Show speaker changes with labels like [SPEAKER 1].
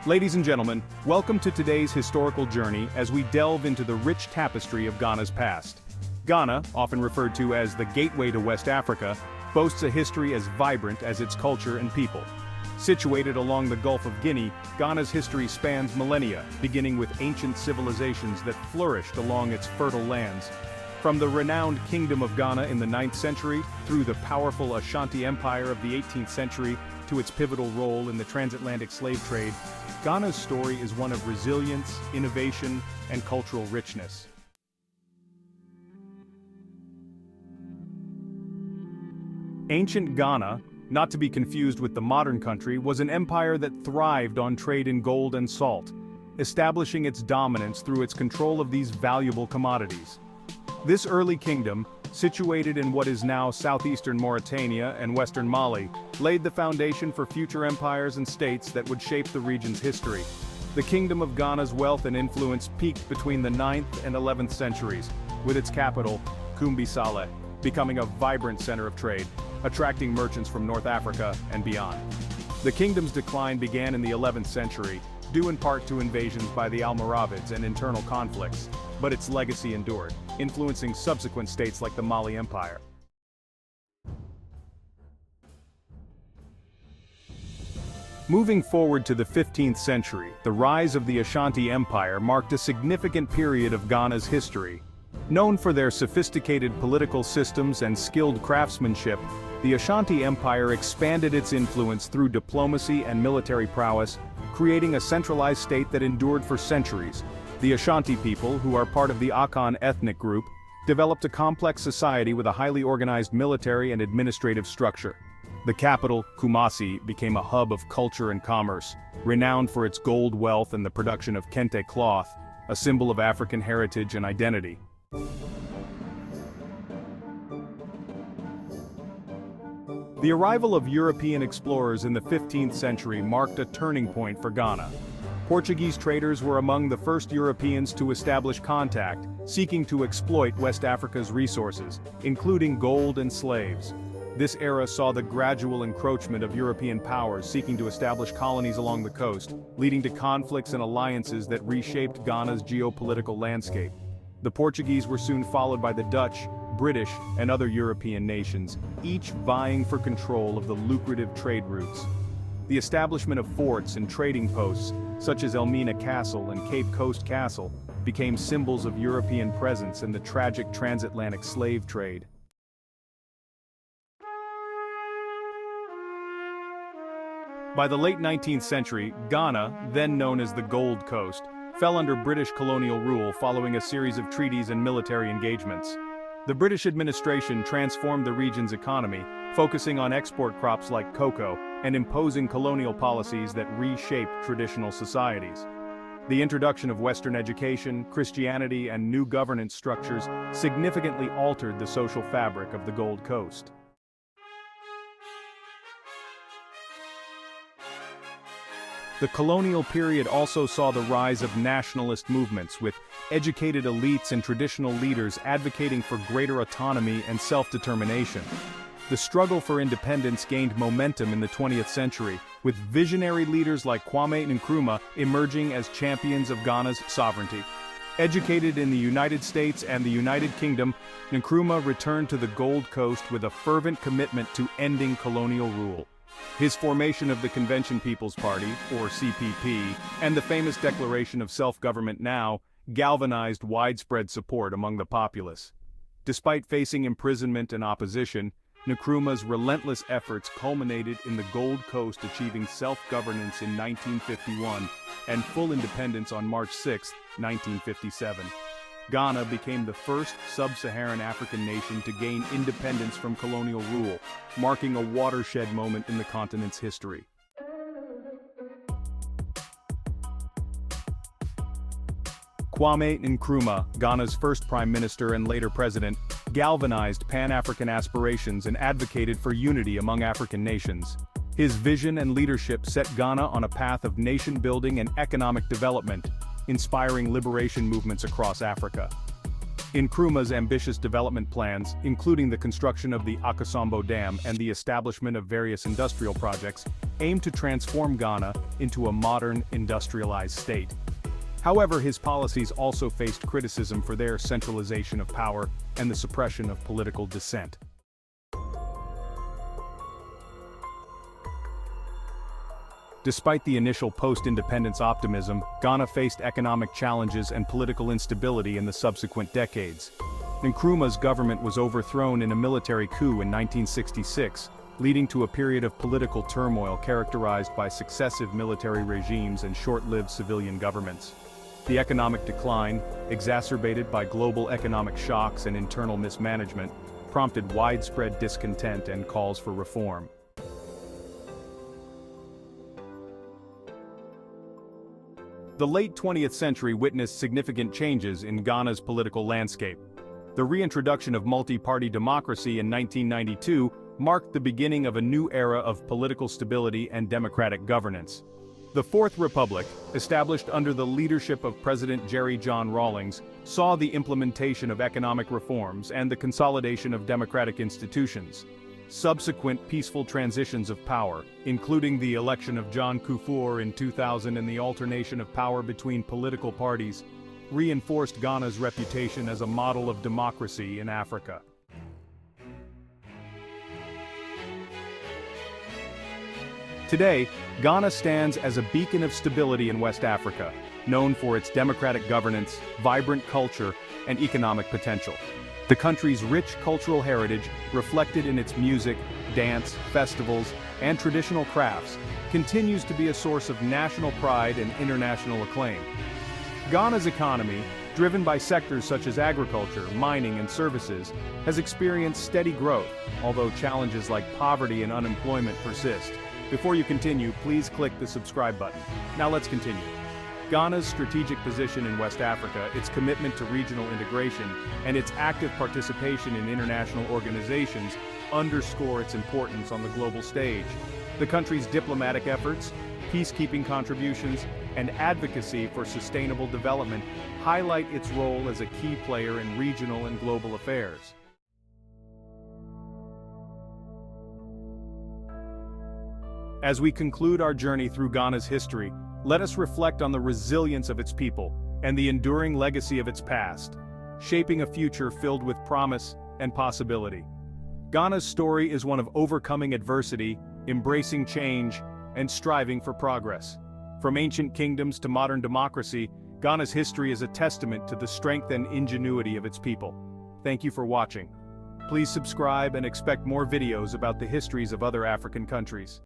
[SPEAKER 1] Ladies and gentlemen, welcome to today's historical journey as we delve into the rich tapestry of Ghana's past. Ghana, often referred to as the gateway to West Africa, boasts a history as vibrant as its culture and people. Situated along the Gulf of Guinea, Ghana's history spans millennia, beginning with ancient civilizations that flourished along its fertile lands. From the renowned Kingdom of Ghana in the 9th century, through the powerful Ashanti Empire of the 18th century, to its pivotal role in the transatlantic slave trade, Ghana's story is one of resilience, innovation, and cultural richness. Ancient Ghana, not to be confused with the modern country, was an empire that thrived on trade in gold and salt, establishing its dominance through its control of these valuable commodities. This early kingdom, situated in what is now southeastern Mauritania and western Mali, laid the foundation for future empires and states that would shape the region's history. The Kingdom of Ghana's wealth and influence peaked between the 9th and 11th centuries, with its capital, Kumbi-Saleh, becoming a vibrant center of trade, attracting merchants from North Africa and beyond. The kingdom's decline began in the 11th century, due in part to invasions by the Almoravids and internal conflicts, but its legacy endured, influencing subsequent states like the Mali Empire. Moving forward to the 15th century, the rise of the Ashanti Empire marked a significant period of Ghana's history. Known for their sophisticated political systems and skilled craftsmanship, the Ashanti Empire expanded its influence through diplomacy and military prowess, creating a centralized state that endured for centuries. The Ashanti people, who are part of the Akan ethnic group, developed a complex society with a highly organized military and administrative structure. The capital, Kumasi, became a hub of culture and commerce, renowned for its gold wealth and the production of kente cloth, a symbol of African heritage and identity. The arrival of European explorers in the 15th century marked a turning point for Ghana. Portuguese traders were among the first Europeans to establish contact, seeking to exploit West Africa's resources, including gold and slaves. This era saw the gradual encroachment of European powers seeking to establish colonies along the coast, leading to conflicts and alliances that reshaped Ghana's geopolitical landscape. The Portuguese were soon followed by the Dutch, British, and other European nations, each vying for control of the lucrative trade routes. The establishment of forts and trading posts, such as Elmina Castle and Cape Coast Castle, became symbols of European presence in the tragic transatlantic slave trade. By the late 19th century, Ghana, then known as the Gold Coast, fell under British colonial rule following a series of treaties and military engagements. The British administration transformed the region's economy, focusing on export crops like cocoa and imposing colonial policies that reshaped traditional societies. The introduction of Western education, Christianity, and new governance structures significantly altered the social fabric of the Gold Coast. The colonial period also saw the rise of nationalist movements, with educated elites and traditional leaders advocating for greater autonomy and self-determination. The struggle for independence gained momentum in the 20th century, with visionary leaders like Kwame Nkrumah emerging as champions of Ghana's sovereignty. Educated in the United States and the United Kingdom, Nkrumah returned to the Gold Coast with a fervent commitment to ending colonial rule. His formation of the Convention People's Party, or CPP, and the famous Declaration of Self-Government Now, galvanized widespread support among the populace. Despite facing imprisonment and opposition, Nkrumah's relentless efforts culminated in the Gold Coast achieving self-governance in 1951 and full independence on March 6, 1957. Ghana became the first sub-Saharan African nation to gain independence from colonial rule, marking a watershed moment in the continent's history. Kwame Nkrumah, Ghana's first prime minister and later president, galvanized Pan-African aspirations and advocated for unity among African nations. His vision and leadership set Ghana on a path of nation-building and economic development, inspiring liberation movements across Africa. Nkrumah's ambitious development plans, including the construction of the Akosombo Dam and the establishment of various industrial projects, aimed to transform Ghana into a modern, industrialized state. However, his policies also faced criticism for their centralization of power and the suppression of political dissent. Despite the initial post-independence optimism, Ghana faced economic challenges and political instability in the subsequent decades. Nkrumah's government was overthrown in a military coup in 1966, leading to a period of political turmoil characterized by successive military regimes and short-lived civilian governments. The economic decline, exacerbated by global economic shocks and internal mismanagement, prompted widespread discontent and calls for reform. The late 20th century witnessed significant changes in Ghana's political landscape. The reintroduction of multi-party democracy in 1992 marked the beginning of a new era of political stability and democratic governance. The Fourth Republic, established under the leadership of President Jerry John Rawlings, saw the implementation of economic reforms and the consolidation of democratic institutions. Subsequent peaceful transitions of power, including the election of John Kufuor in 2000 and the alternation of power between political parties, reinforced Ghana's reputation as a model of democracy in Africa. Today, Ghana stands as a beacon of stability in West Africa, known for its democratic governance, vibrant culture, and economic potential. The country's rich cultural heritage, reflected in its music, dance, festivals, and traditional crafts, continues to be a source of national pride and international acclaim. Ghana's economy, driven by sectors such as agriculture, mining, and services, has experienced steady growth, although challenges like poverty and unemployment persist. Before you continue, please click the subscribe button. Now let's continue. Ghana's strategic position in West Africa, its commitment to regional integration, and its active participation in international organizations underscore its importance on the global stage. The country's diplomatic efforts, peacekeeping contributions, and advocacy for sustainable development highlight its role as a key player in regional and global affairs. As we conclude our journey through Ghana's history, let us reflect on the resilience of its people and the enduring legacy of its past, shaping a future filled with promise and possibility. Ghana's story is one of overcoming adversity, embracing change, and striving for progress. From ancient kingdoms to modern democracy, Ghana's history is a testament to the strength and ingenuity of its people. Thank you for watching. Please subscribe and expect more videos about the histories of other African countries.